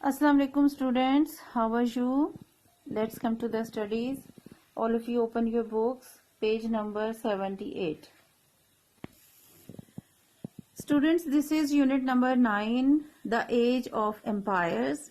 Assalamu alaikum students, how are you? Let's come to the studies. All of you open your books, page number 78. Students, this is unit number 9, the age of empires.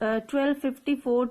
1254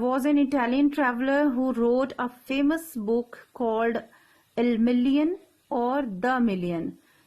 Was an Italian traveler who wrote a famous book called El Million or The Million।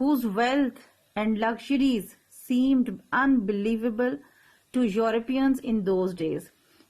whose wealth and luxuries seemed unbelievable to Europeans in those days।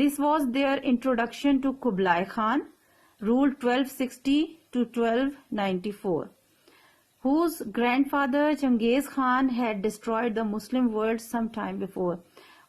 This was their introduction to Kublai Khan, ruled 1260 to 1294, whose grandfather Genghis Khan had destroyed the Muslim world some time before।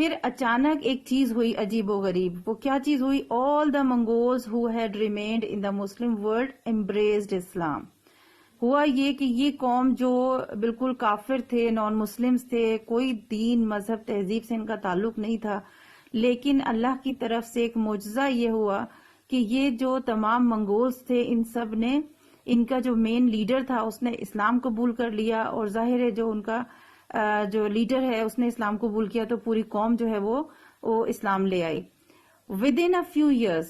پھر اچانک ایک چیز ہوئی عجیب و غریب. وہ کیا چیز ہوئی؟ all the Mongols who had remained in the Muslim world embraced Islam. ہوا یہ کہ یہ قوم جو بالکل کافر تھے، نان مسلمز تھے، کوئی دین مذہب تہذیب سے ان کا تعلق نہیں تھا، لیکن اللہ کی طرف سے ایک معجزہ یہ ہوا کہ یہ جو تمام منگولز تھے ان سب نے، ان کا جو مین لیڈر تھا اس نے اسلام قبول کر لیا، اور ظاہر ہے جو ان کا جو لیڈر ہے اس نے اسلام قبول کیا تو پوری قوم جو ہے وہ اسلام لے آئی. Within a few years,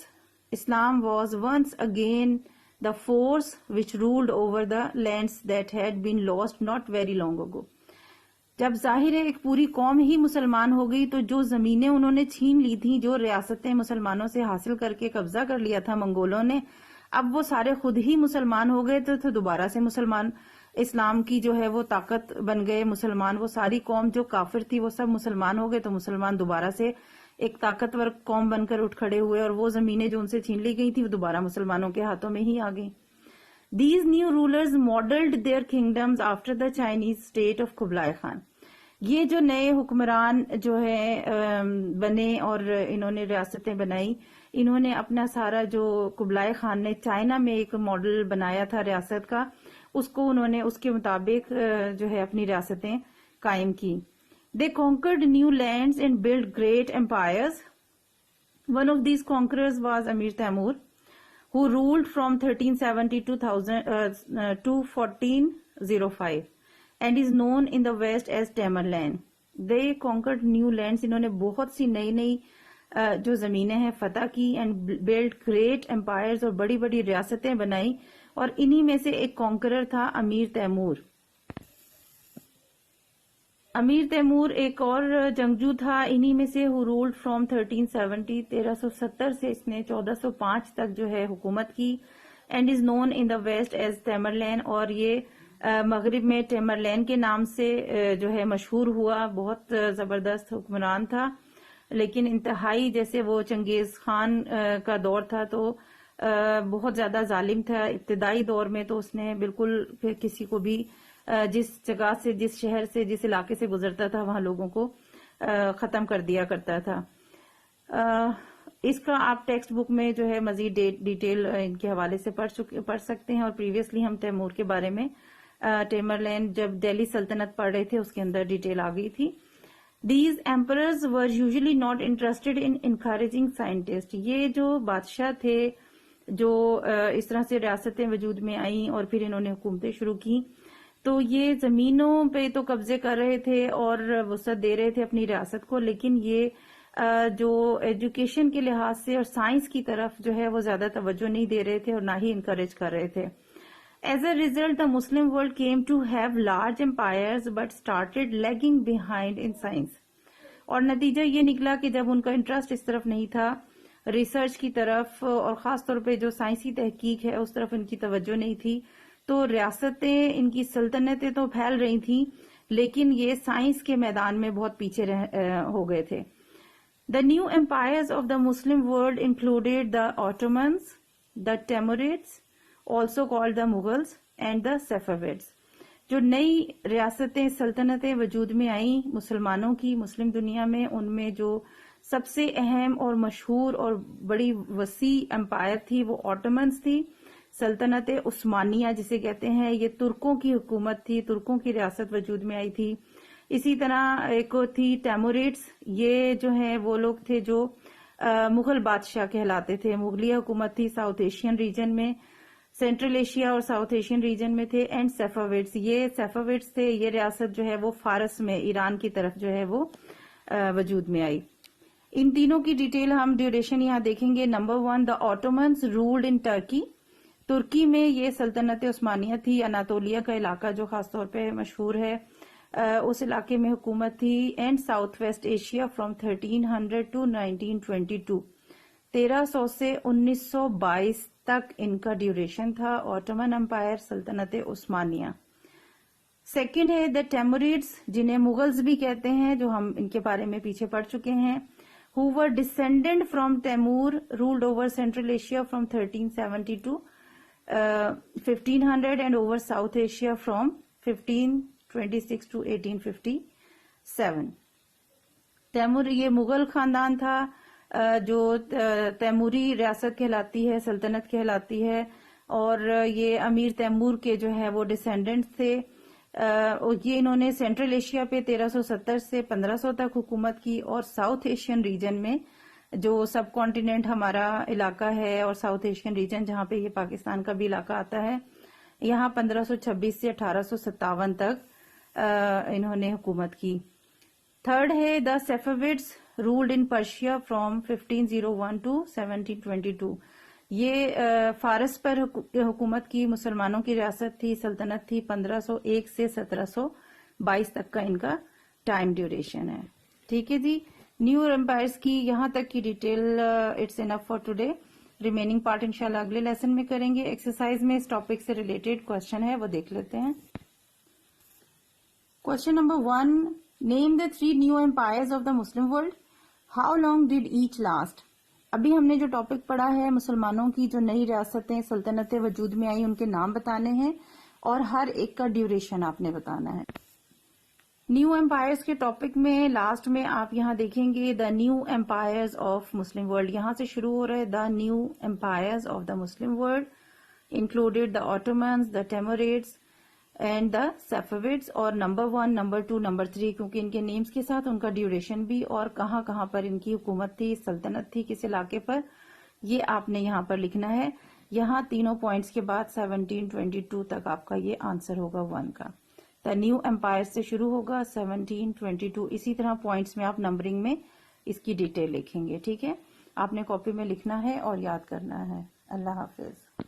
Islam was once again the force which ruled over the lands that had been lost not very long ago. جب ظاہر ہے ایک پوری قوم ہی مسلمان ہو گئی تو جو زمینیں انہوں نے چھین لی تھیں، جو ریاستیں مسلمانوں سے حاصل کر کے قبضہ کر لیا تھا منگولوں نے، اب وہ سارے خود ہی مسلمان ہو گئے تو دوبارہ سے مسلمان اسلام کی جو ہے وہ طاقت بن گئے مسلمان. وہ ساری قوم جو کافر تھی وہ سب مسلمان ہو گئے تو مسلمان دوبارہ سے ایک طاقتور قوم بن کر اٹھ کھڑے ہوئے، اور وہ زمینیں جو ان سے چھین لی گئی تھی وہ دوبارہ مسلمانوں کے ہاتھوں میں ہی آ گئی. These new rulers modeled their kingdoms after the Chinese state of Kublai Khan. یہ جو نئے حکمران جو ہے بنے اور انہوں نے ریاستیں بنائی، انہوں نے اپنا سارا جو قبلائے خان نے چائنا میں ایک ماڈل بنایا تھا ریاست کا، اس کو انہوں نے اس کے مطابق جو ہے اپنی ریاستیں قائم کی. They conquered new lands and built great empires. One of these conquerors was Amir Taimur, who ruled from 1370 to 1405 and is known in the West as Tamerlane. They conquered new lands. انہوں نے بہت سی نئی نئی جو زمینیں ہیں فتح کی، and built great empires، اور بڑی بڑی ریاستیں بنائی، اور انہی میں سے ایک کانکرر تھا امیر تیمور. امیر تیمور ایک اور جنگجو تھا انہی میں سے، who ruled from 1370 1370 سے اس نے 1405 تک جو ہے حکومت کی، and is known in the West as Tamerlane، اور یہ مغرب میں ٹیمرلین کے نام سے جو ہے مشہور ہوا. بہت زبردست حکمران تھا، لیکن انتہائی جیسے وہ چنگیز خان کا دور تھا تو بہت زیادہ ظالم تھا. ابتدائی دور میں تو اس نے بالکل کسی کو بھی جس جگہ سے، جس شہر سے، جس علاقے سے گزرتا تھا وہاں لوگوں کو ختم کر دیا کرتا تھا. اس کا آپ ٹیکسٹ بک میں جو ہے مزید ڈیٹیل ان کے حوالے سے پڑھ سکتے ہیں، اور پریویسلی ہم تیمور کے بارے میں ٹیمرلین جب دہلی سلطنت پڑھ رہے تھے اس کے اندر ڈیٹیل آ گئی تھی. These emperors were usually not interested in encouraging scientists. یہ جو بادشاہ تھے جو اس طرح سے ریاستیں وجود میں آئیں اور پھر انہوں نے حکومتیں شروع کی، تو یہ زمینوں پہ تو قبضے کر رہے تھے اور وسعت دے رہے تھے اپنی ریاست کو، لیکن یہ جو ایجوکیشن کے لحاظ سے اور سائنس کی طرف جو ہے وہ زیادہ توجہ نہیں دے رہے تھے اور نہ ہی انکریج کر رہے تھے. As a result, the Muslim world came to have large empires but started lagging behind in science. اور نتیجہ یہ نکلا کہ جب ان کا انٹرسٹ اس طرف نہیں تھا ریسرچ کی طرف، اور خاص طور پہ جو سائنسی تحقیق ہے اس طرف ان کی توجہ نہیں تھی، تو ریاستیں، ان کی سلطنتیں تو پھیل رہی تھیں لیکن یہ سائنس کے میدان میں بہت پیچھے ہو گئے تھے. The new empires of the Muslim world included the Ottomans, the Timurids, also called the Mughals, and the Safavids. جو نئی ریاستیں، سلطنتیں وجود میں آئیں مسلمانوں کی مسلم دنیا میں، ان میں جو سب سے اہم اور مشہور اور بڑی وسیع امپائر تھی وہ آٹومنز تھی. سلطنت عثمانیہ جسے کہتے ہیں، یہ ترکوں کی حکومت تھی، ترکوں کی ریاست وجود میں آئی تھی. اسی طرح ایک تھی ٹیموریڈس، یہ جو ہیں وہ لوگ تھے جو مغل بادشاہ کہلاتے تھے. مغلیہ حکومت تھی ساؤتھ ایشین ریجن میں، سینٹرل ایشیا اور ساؤتھ ایشین ریجن میں تھے. اینڈ سیفاوڈس، یہ سیفاوڈس تھے، یہ ریاست جو ہے وہ فارس میں، ایران کی طرف جو ہے وہ وجود میں آئی. ان تینوں کی ڈیٹیل ہم ڈیوریشن یہاں دیکھیں گے. Number 1، the Ottomans ruled in Turkey. ترکی میں یہ سلطنت عثمانیہ تھی. اناطولیہ کا علاقہ جو خاص طور پہ مشہور ہے، اس علاقے میں حکومت تھی. And south west Asia from 1300 to 1922، 1300 سے 1922 تک ان کا ڈیوریشن تھا. آٹومن امپائر، سلطنت عثمانیہ. سیکنڈ ہے دا ٹیموریڈس، جنہیں مغلز بھی کہتے ہیں، جو ہم ان کے بارے میں پیچھے پڑھ چکے ہیں. who were descended from Timur, ruled over Central Asia from 1370 to 1500 and over South Asia from 1526 to 1857. Timur یہ مغل خاندان تھا جو تیموری ریاست کہلاتی ہے، سلطنت کہلاتی ہے، اور یہ امیر تیمور کے جو ہے وہ ڈسینڈنٹ تھے. یہ انہوں نے سینٹرل ایشیا پہ 1370 سے 1500 تک حکومت کی، اور ساؤتھ ایشین ریجن میں جو سب کانٹیننٹ ہمارا علاقہ ہے اور ساؤتھ ایشین ریجن جہاں پہ یہ پاکستان کا بھی علاقہ آتا ہے، یہاں 1526 سے 1857 تک انہوں نے حکومت کی. تھرڈ ہے the Safavids ruled in Persia from 1501 to 1722. یہ فارس پر حکومت کی، مسلمانوں کی ریاست تھی، سلطنت تھی. 1501 سے 1722 تک کا ان کا ٹائم ڈیوریشن ہے. ٹھیک ہے جی. نیو امپائرز کی یہاں تک کی detail it's enough for today. Remaining part انشاءاللہ اگلے لیسن میں کریں گے. ایکسرسائز میں اس ٹاپک سے ریلیٹڈ کوشچن ہے، وہ دیکھ لیتے ہیں. Question number 1. Name the 3 new empires of the Muslim world. How long did each last. ابھی ہم نے جو ٹاپک پڑھا ہے مسلمانوں کی جو نئی ریاستیں سلطنتیں وجود میں آئی ان کے نام بتانے ہیں اور ہر ایک کا ڈیوریشن آپ نے بتانا ہے. نیو امپائرز کے ٹاپک میں لاسٹ میں آپ یہاں دیکھیں گے the new empires of Muslim world. یہاں سے شروع ہو رہا ہے the new empires of the Muslim world included the Ottomans, the Timurids and the Safavids. اور نمبر 1، نمبر 2، نمبر 3 کیونکہ ان کے نیمز کے ساتھ ان کا ڈیوریشن بھی اور کہاں کہاں پر ان کی حکومت تھی، سلطنت تھی، کس علاقے پر، یہ آپ نے یہاں پر لکھنا ہے. یہاں تینوں پوائنٹس کے بعد 1722 تک آپ کا یہ آنسر ہوگا 1 کا. دا نیو امپائر سے شروع ہوگا 1722. اسی طرح پوائنٹس میں آپ نمبرنگ میں اس کی ڈیٹیل لکھیں گے. ٹھیک ہے، آپ نے کاپی میں لکھنا ہے اور یاد کرنا ہے. اللہ حافظ.